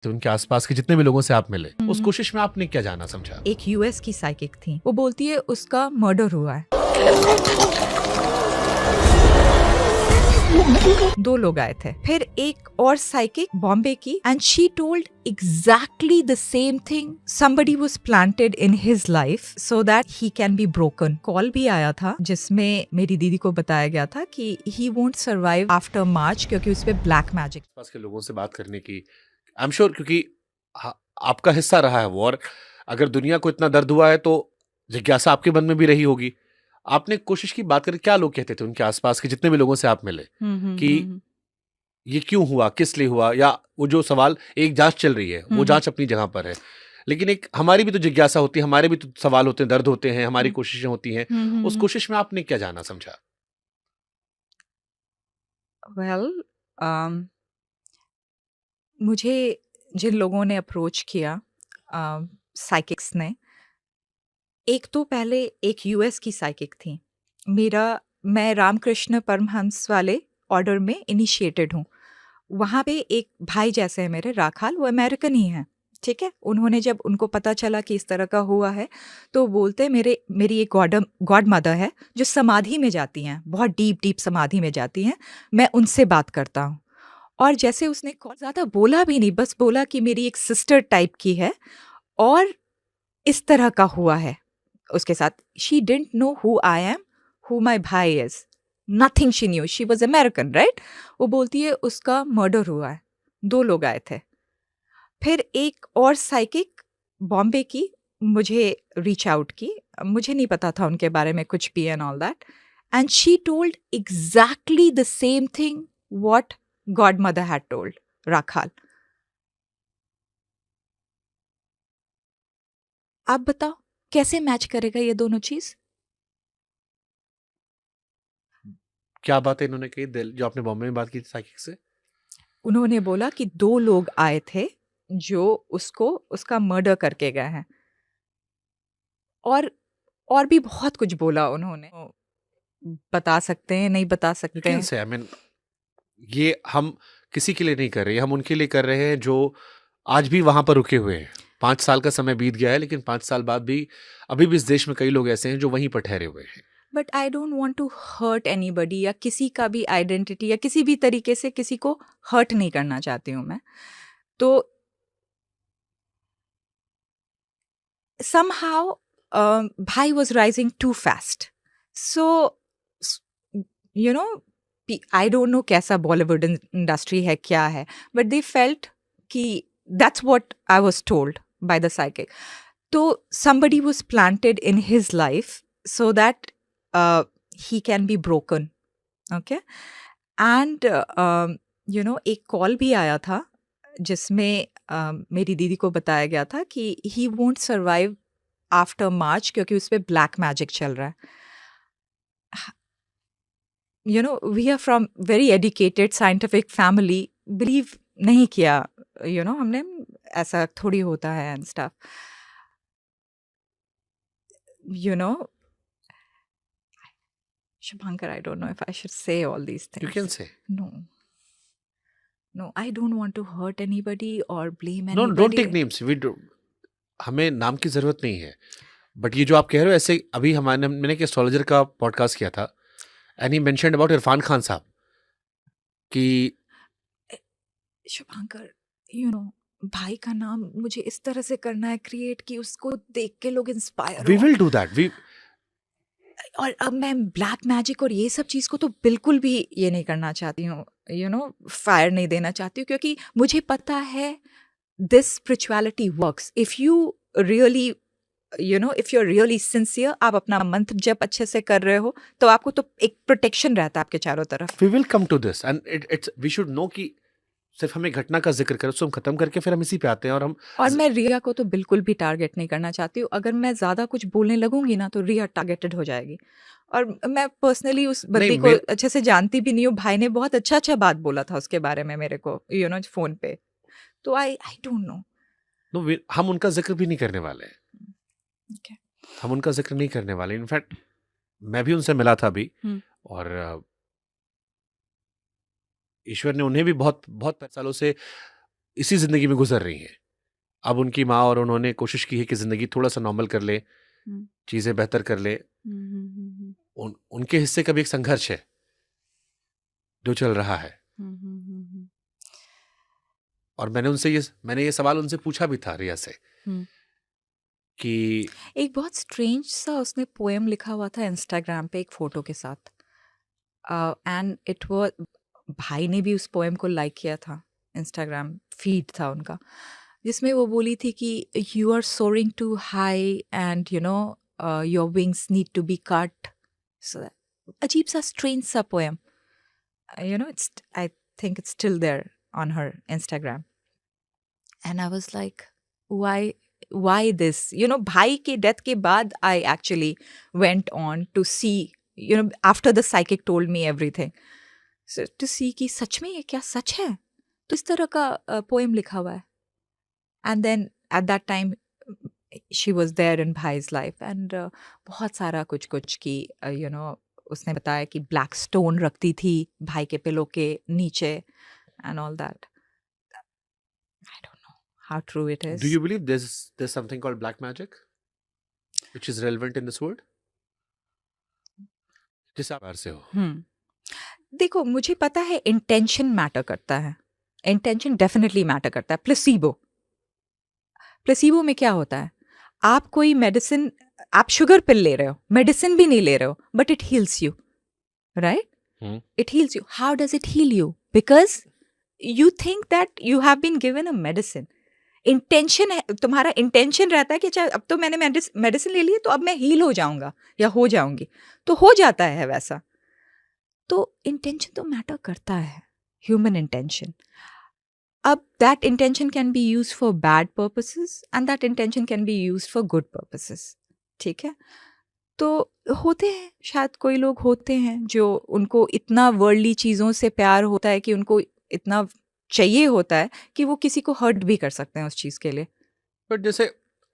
तो उनके आसपास के जितने भी लोगों से आप मिले, उस कोशिश में आपने क्या जाना समझा? एक यूएस की साइकिक थी, वो बोलती है उसका मर्डर हुआ है। 2 लोग आए थे, फिर एक और साइकिक बॉम्बे की, and she told exactly the same thing. somebody was planted in his life so that he can be broken। Call भी आया था जिसमें मेरी दीदी को बताया गया था कि he won't survive after March क्योंकि उस पे ब्लैक मैजिक। आसपास के लोगों से बात करने की, आई एम श्योर, क्योंकि आपका हिस्सा रहा है वो, और अगर दुनिया को इतना दर्द हुआ है तो जिज्ञासा आपके मन में भी रही होगी। आपने कोशिश की बात करें, क्या लोग कहते थे उनके आसपास के जितने भी लोगों से आप मिले कि ये क्यों हुआ, किस लिए हुआ, या वो जो सवाल, एक जांच चल रही है, वो जांच अपनी जगह पर है, लेकिन एक हमारी भी तो जिज्ञासा होती है, हमारे भी तो सवाल होते हैं, दर्द होते हैं, हमारी कोशिशें होती हैं। उस कोशिश में आपने क्या जाना समझा? वेल, मुझे जिन लोगों ने अप्रोच किया, साइकिक्स ने, एक तो पहले एक यूएस की साइकिक थी। मैं रामकृष्ण परमहंस वाले ऑर्डर में इनिशिएटेड हूँ। वहाँ पे एक भाई जैसे हैं मेरे, राखाल, वो अमेरिकन ही हैं, ठीक है। उन्होंने जब उनको पता चला कि इस तरह का हुआ है तो बोलते मेरी एक गॉड मदर है जो समाधि में जाती हैं, बहुत डीप समाधि में जाती हैं, मैं उनसे बात करता हूँ। और जैसे उसने ज़्यादा बोला भी नहीं, बस बोला कि मेरी एक सिस्टर टाइप की है और इस तरह का हुआ है उसके साथ। She didn't know who I am, who my भाई is, nothing she knew. She was American, right. वो बोलती है उसका मर्डर हुआ है, 2 लोग आए थे। फिर एक और साइकिक बॉम्बे की मुझे रीच आउट की, मुझे नहीं पता था उनके बारे में कुछ भी and all that, and she told exactly the same thing what God mother had told Rakhal. आप बताओ कैसे मैच करेगा ये दोनों चीज? क्या बात है इन्होंने कही, जो आपने बॉम्बे में बात की थी साइकिक से? उन्होंने बोला कि 2 लोग आए थे जो उसका मर्डर करके गए हैं, और भी बहुत कुछ बोला उन्होंने। बता सकते हैं, नहीं बता सकते हैं? से आई मीन, ये हम किसी के लिए नहीं कर रहे, हम उनके लिए कर रहे हैं जो आज भी वहां पर रुके हुए हैं। 5 साल का समय बीत गया है, लेकिन 5 साल बाद भी अभी भी इस देश में कई लोग ऐसे हैं जो वहीं पर ठहरे हुए हैं। But I don't want to hurt anybody, या किसी का भी आइडेंटिटी या किसी भी तरीके से किसी को हर्ट नहीं करना चाहती हूँ मैं। तो somehow भाई was rising too fast, so you know, I don't know कैसा बॉलीवुड इंडस्ट्री है, क्या है, बट दे फेल्ट कि that's what I was told by the psychic. तो somebody was planted in his life so that he can be broken, okay? And एक call भी आया था जिसमें मेरी दीदी को बताया गया था कि he won't survive after March क्योंकि उस पे ब्लैक मैजिक चल रहा है। We are from very educated scientific family, believe नहीं किया, हमने, ऐसा थोड़ी होता है and stuff, Shubhankar, I don't know if I should say all these things. You can say. No, I don't want to hurt anybody or blame No, anybody. don't take names. हमें नाम की जरूरत नहीं है, बट ये जो आप कह रहे हो, ऐसे अभी मैंने एक एस्ट्रोलॉजर का पॉडकास्ट किया था, and he mentioned about Irfan Khan साहब कि शुभांकर, भाई का नाम मुझे इस तरह से करना है क्रिएट कि उसको देख के लोग inspire we will do that. और अब मैं ब्लैक मैजिक और ये सब चीज़ को तो बिल्कुल भी ये नहीं करना चाहती हूँ, फायर नहीं देना चाहती हूँ, क्योंकि मुझे पता है this spirituality works if you really if you are really sincere. आप अपना मंत्र जब अच्छे से कर रहे हो तो आपको तो एक प्रोटेक्शन रहता है आपके चारों तरफ। We will come to this, and it's we should know कि सिर्फ हमें घटना का जिक्र करें, उसको हम खत्म करके फिर हम इसी पे आते हैं। और मैं रिया को तो बिल्कुल भी टारगेट नहीं करना चाहती हूँ। अगर मैं ज़्यादा कुछ बोलने लगूंगी ना तो रिया टारगेटेड हो जाएगी, और मैं पर्सनली उस बंदी को अच्छे से जानती भी नहीं हूँ। भाई ने बहुत अच्छा बात बोला था उसके बारे में मेरे को, फोन पे, तो आई डोंट नो। हम उनका जिक्र भी नहीं करने वाले हैं। Okay. हम उनका जिक्र नहीं करने वाले। इनफैक्ट मैं भी उनसे मिला था अभी, और ईश्वर ने उन्हें भी बहुत बहुत सालों से इसी ज़िंदगी में गुज़र रही हैं। अब उनकी माँ और उन्होंने कोशिश की है कि ज़िंदगी थोड़ा-सा नॉर्मल कर लें, हुँ। चीज़ें बेहतर कर लें। हुँ, हुँ, हुँ, हुँ। उनके हिस्से का भी एक संघर्ष है, जो चल रहा है। हुँ, हुँ, हुँ, हुँ। और मैंने ये सवाल उनसे पूछा भी था रिया से हुँ। कि एक बहुत स्ट्रेंज सा उसने पोएम लिखा हुआ था इंस्टाग्राम पे एक फ़ोटो के साथ। एंड इट वाज़ भाई ने भी उस पोएम को लाइक किया था, इंस्टाग्राम फीड था उनका, जिसमें वो बोली थी कि you are soaring too high and your wings need to be cut. So अजीब सा स्ट्रेंज सा poem, it's I think it's still there on her Instagram. And I was like why this, bhai ke death ke baad I actually went on to see, after the psychic told me everything, so to see कि सच में ये क्या सच है, तो इस तरह का poem लिखा हुआ है। And then at that time she was there in भाई's लाइफ एंड बहुत सारा कुछ कुछ की उसने बताया कि ब्लैक स्टोन रखती थी भाई के पिलो के नीचे and all that. I don't know how true it do is. You believe there's something called black magic which is relevant in this world? जिस आप बाहर से हो। देखो, मुझे पता है इंटेंशन मैटर करता है, इंटेंशन डेफिनेटली मैटर करता है। प्लेसीबो, प्लेसीबो में क्या होता है, आप कोई मेडिसिन, आप शुगर पिल ले रहे हो, मेडिसिन भी नहीं ले रहे हो, but it heals you, right? It heals you. How does it heal you? Because you think that you have been given a medicine. Intention है, तुम्हारा इंटेंशन रहता है कि अच्छा अब तो मैंने मेडिसिन ले ली है तो अब मैं हील हो जाऊंगा या हो जाऊंगी, तो हो जाता है वैसा। तो इंटेंशन तो मैटर करता है, ह्यूमन इंटेंशन। अब that intention can be use for bad purposes and that intention can be use for good purposes, ठीक है? तो होते हैं, शायद कोई लोग होते हैं जो उनको इतना वर्ल्डली चीज़ों से प्यार होता है कि उनको इतना चाहिए होता है कि वो किसी को हर्ट भी कर सकते हैं उस चीज़ के लिए। बट जैसे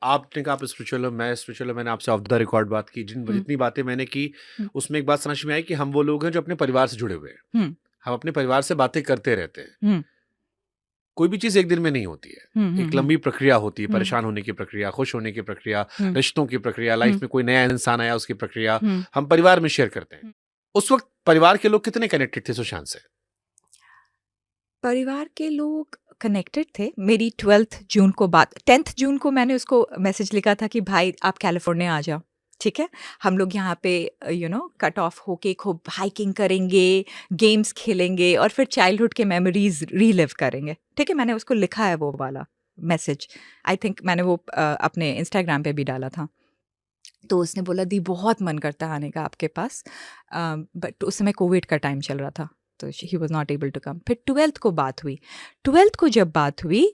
आपने कहा आप स्पिरिचुअल हो, मैं स्पिरिचुअल हूं, मैंने आपसे ऑफ द रिकॉर्ड बात की, जितनी बातें मैंने की हम्म, उसमें एक बात समझ में आई कि हम वो लोग हैं जो अपने परिवार से जुड़े हुए हैं। हम्म, हम अपने परिवार से बातें करते रहते हैं। हम्म, कोई भी चीज एक दिन में नहीं होती है, हम्म, एक लंबी प्रक्रिया होती है, हम्म, परेशान होने की प्रक्रिया, खुश होने की प्रक्रिया, हम्म, रिश्तों की प्रक्रिया, हम्म, लाइफ में कोई नया इंसान आया उसकी प्रक्रिया हम्म। हम परिवार में शेयर करते हैं। उस वक्त परिवार के लोग कितने कनेक्टेड थे सुशांत से? परिवार के लोग कनेक्टेड थे। मेरी 12th जून को बात, 10th जून को मैंने उसको मैसेज लिखा था कि भाई आप कैलिफोर्निया आ जाओ, ठीक है? हम लोग यहाँ पे कट ऑफ होके खूब हाइकिंग करेंगे, गेम्स खेलेंगे और फिर चाइल्डहुड के मेमोरीज रीलिव करेंगे, ठीक है? मैंने उसको लिखा है वो वाला मैसेज। आई थिंक मैंने वो अपने इंस्टाग्राम पे भी डाला था। तो उसने बोला दी बहुत मन करता है आने का आपके पास, बट उस समय कोविड का टाइम चल रहा था तो he was not able to come. फिर 12th को बात हुई। 12th को जब बात हुई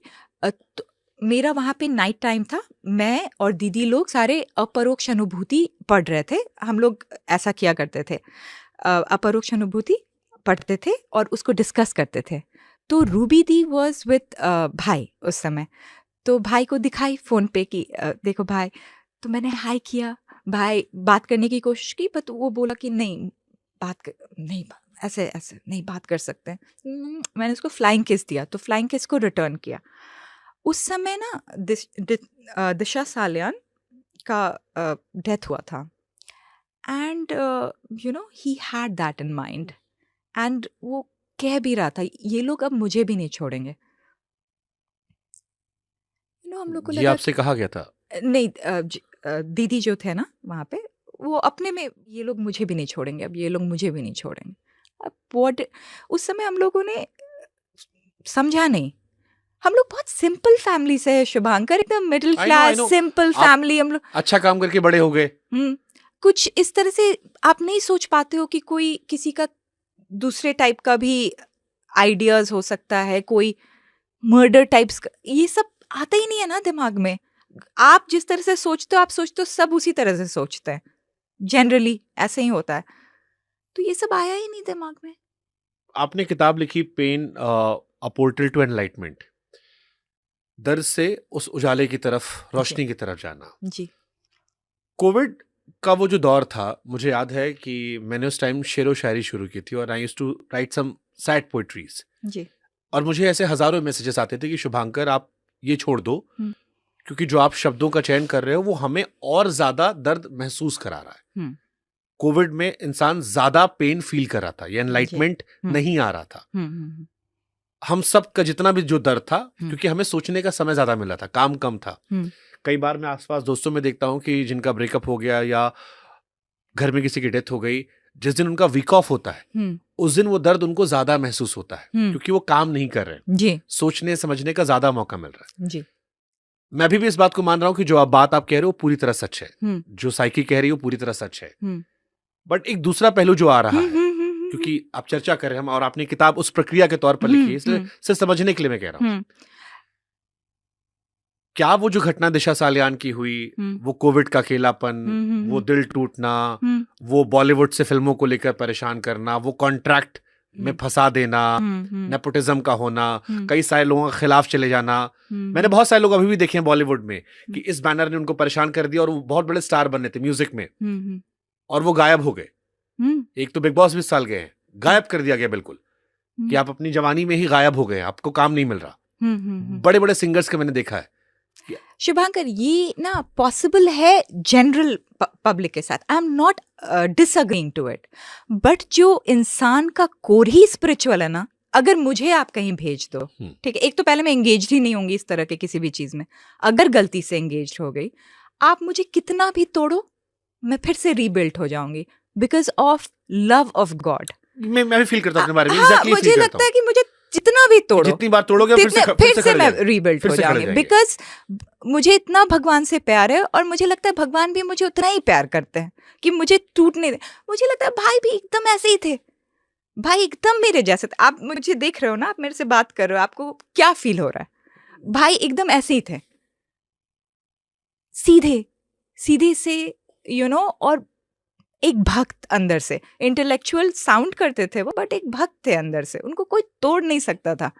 तो मेरा वहाँ पे नाइट टाइम था, मैं और दीदी लोग सारे अपरोक्ष अनुभूति पढ़ रहे थे। हम लोग ऐसा किया करते थे, अपरोक्ष अनुभूति पढ़ते थे और उसको डिस्कस करते थे। तो रूबी दी वॉज विथ भाई उस समय, तो भाई को दिखाई फ़ोन पे कि देखो भाई। तो मैंने हाय किया, भाई बात करने की कोशिश की, बट वो बोला कि नहीं नहीं ऐसे ऐसे नहीं बात कर सकते हैं। मैंने उसको फ्लाइंग किस दिया, तो फ्लाइंग किस को रिटर्न किया। उस समय ना दिशा सालियान का डेथ हुआ था and he had that in mind and वो कह भी रहा था ये लोग अब मुझे भी नहीं छोड़ेंगे। हम लोग को ये लगा आपसे कहा गया था? नहीं, दीदी जो थे ना वहाँ पे, वो अपने में ये लोग मुझे भी नहीं छोड़ेंगे, अब ये लोग मुझे भी नहीं छोड़ेंगे। अब व्हाट, उस समय हम लोगों ने समझा नहीं। हम लोग बहुत सिंपल फैमिली से है शुभांकर, एकदम मिडिल आई क्लास नो सिंपल आप फैमिली हम लोग। अच्छा काम करके बड़े हो गए। कुछ इस तरह से आप नहीं सोच पाते हो कि कोई किसी का दूसरे टाइप का भी आइडियाज हो सकता है, कोई मर्डर टाइप्स का, ये सब आता ही नहीं है ना दिमाग में। आप जिस तरह से सोचते हो, आप सोचते हो सब उसी तरह से सोचते हैं, जनरली ऐसे ही होता है। तो ये सब आया ही नहीं दिमाग में। आपने किताब लिखी pain a portal to enlightenment, दर्द से उस उजाले की तरफ, रोशनी की तरफ जाना। जी कोविड का वो जो दौर था, मुझे याद है कि मैंने उस टाइम शेरो शायरी शुरू की थी और I used to write some sad poetries. जी और मुझे ऐसे हजारों मैसेजेस आते थे कि शुभांकर आप ये छोड़ दो, हम्म। क्योंकि जो आप शब्दों का चयन कर रहे हो वो हमें और ज्यादा दर्द महसूस करा रहा है। हम्म। कोविड में इंसान ज्यादा पेन फील कर रहा था, ये जी। एनलाइटमेंट हम्म। नहीं आ रहा था। हम्म। हम सब का जितना भी जो दर्द था, हम्म। क्योंकि हमें सोचने का समय ज्यादा मिला था, काम कम था। हम्म। कई बार मैं आसपास दोस्तों में देखता हूं कि जिनका ब्रेकअप हो गया या घर में किसी की डेथ हो गई, जिस दिन उनका वीक ऑफ होता है हम्म। उस दिन वो दर्द उनको ज्यादा महसूस होता है, हम्म। क्योंकि वो काम नहीं कर रहे हैं, जी सोचने समझने का ज्यादा मौका मिल रहा है। जी। मैं भी इस बात को मान रहा हूं कि जो बात आप कह रहे हो पूरी तरह सच है, हम्म। जो साइकी कह रही हो पूरी तरह सच है। हम्म। बट एक दूसरा पहलू जो आ रहा है, हम्म। क्योंकि आप चर्चा कर रहे हैं और आपने किताब उस प्रक्रिया के तौर पर लिखी है, इसलिए सिर्फ समझने के लिए मैं कह रहा हूं। क्या वो जो घटना दिशा सालियान की हुई, वो कोविड का अकेलापन, वो दिल टूटना, वो बॉलीवुड से फिल्मों को लेकर परेशान करना, वो कॉन्ट्रैक्ट में फंसा देना, नेपोटिज्म का होना, कई सारे लोगों के खिलाफ चले जाना, मैंने बहुत सारे लोग अभी भी देखे हैं बॉलीवुड में कि इस बैनर ने उनको परेशान कर दिया और वो बहुत बड़े स्टार बनने थे म्यूजिक में और वो गायब हो गए। एक तो बिग बॉस 20 साल गए हैं, गायब कर दिया गया बिल्कुल, कि आप अपनी जवानी में ही गायब हो गए, आपको काम नहीं मिल रहा। बड़े बड़े सिंगर्स के मैंने देखा है। शुभांकर, ये ना पॉसिबल है जनरल पब्लिक के साथ, I am not disagreeing to it, but जो इंसान का कोर ही स्पिरिचुअल है ना, अगर मुझे आप कहीं भेज दो, ठीक है, एक तो पहले मैं एंगेज ही नहीं होंगी इस तरह के किसी भी चीज में, अगर गलती से एंगेज हो गई, आप मुझे कितना भी तोड़ो मैं फिर से रीबिल्ड हो जाऊंगी because of love of God. मैं भी फील करता हूं अपने बारे में, हाँ, exactly मुझे लगता है कि मुझे जितना भी तोड़ो, जितनी बार तोड़ोगे फिर से मैं रीबिल्ड हो जाऊंगी, बिकॉज मुझे इतना भगवान से प्यार है और मुझे लगता है भगवान भी मुझे उतना ही प्यार करते हैं कि मुझे टूटने दे। मुझे लगता है भाई भी एकदम ऐसे ही थे, भाई एकदम मेरे जैसे थे। आप मुझे देख रहे हो ना, आप मेरे से बात कर रहे हो, आपको क्या फील हो रहा है? भाई एकदम ऐसे ही थे, सीधे सीधे से और एक भक्त अंदर से, इंटेलेक्चुअल साउंड करते थे वो, बट एक भक्त थे अंदर से, उनको कोई तोड़ नहीं सकता था।